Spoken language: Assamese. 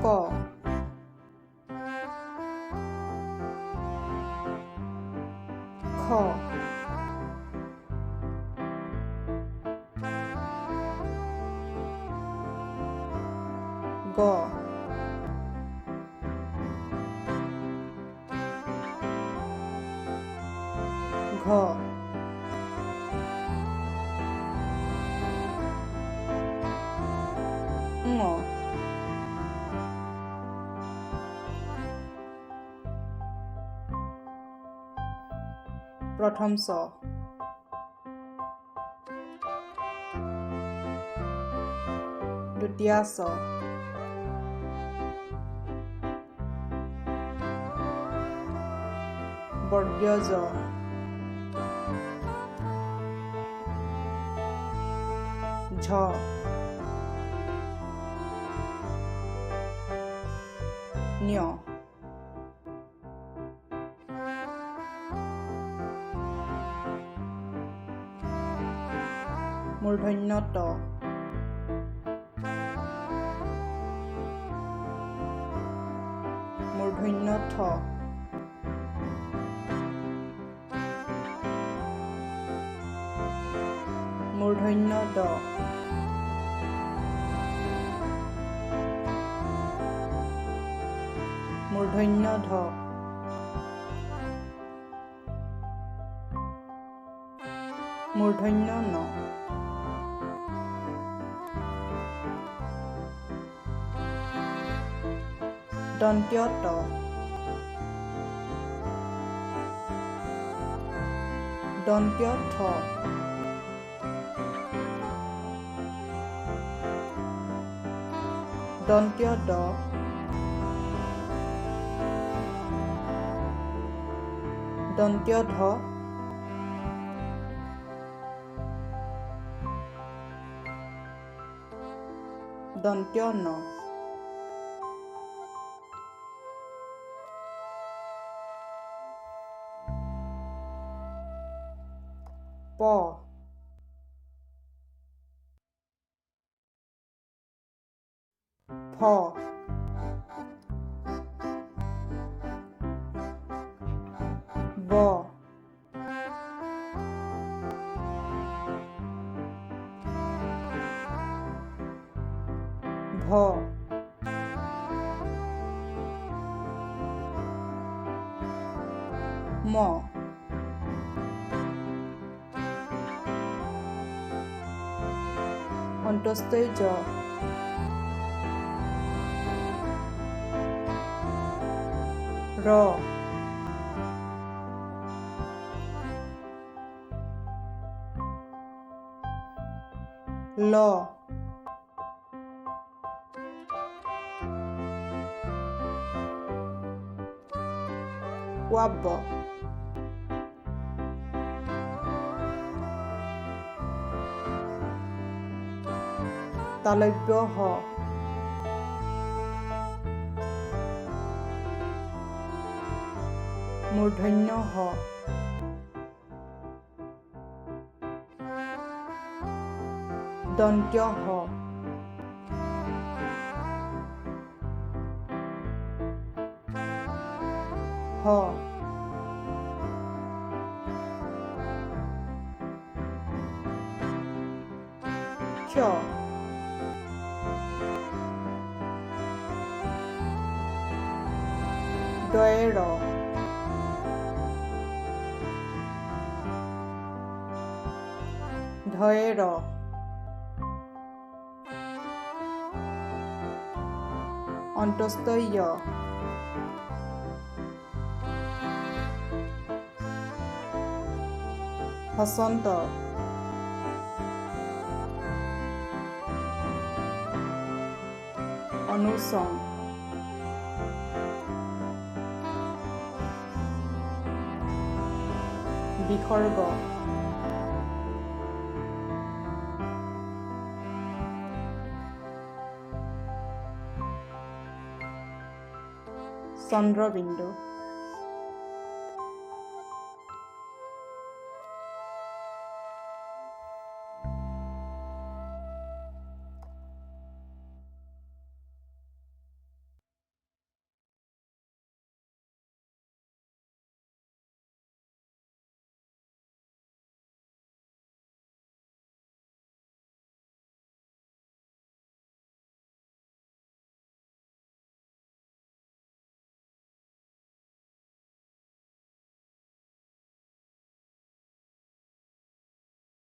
ক খ গ ঘ ঙ প্ৰথম চ দ্বিতীয়া চ বৰ্গীয় জ ঝ ঞ মূৰ্ধন্য ত মূৰ্ধন্য থ মূৰ্ধন্য দ মূৰ্ধন্য ধ মূৰ্ধন্য ন দন্ত্য ত দন্ত্য থ দন্ত্য দ দন্ত্য ধ দন্ত্য ন প ফ ব ভ ম অন্তস্থই জ ৰ ল ৱাব্ব তালব্য হ মূৰ্ধন্য হ দন্ত্য হ হ ক্ষ দয়ে ৰ ধয়ে ৰ অন্তস্থই য় হসন্ত অনুসং বিসৰ্গ চন্দ্ৰবিন্দু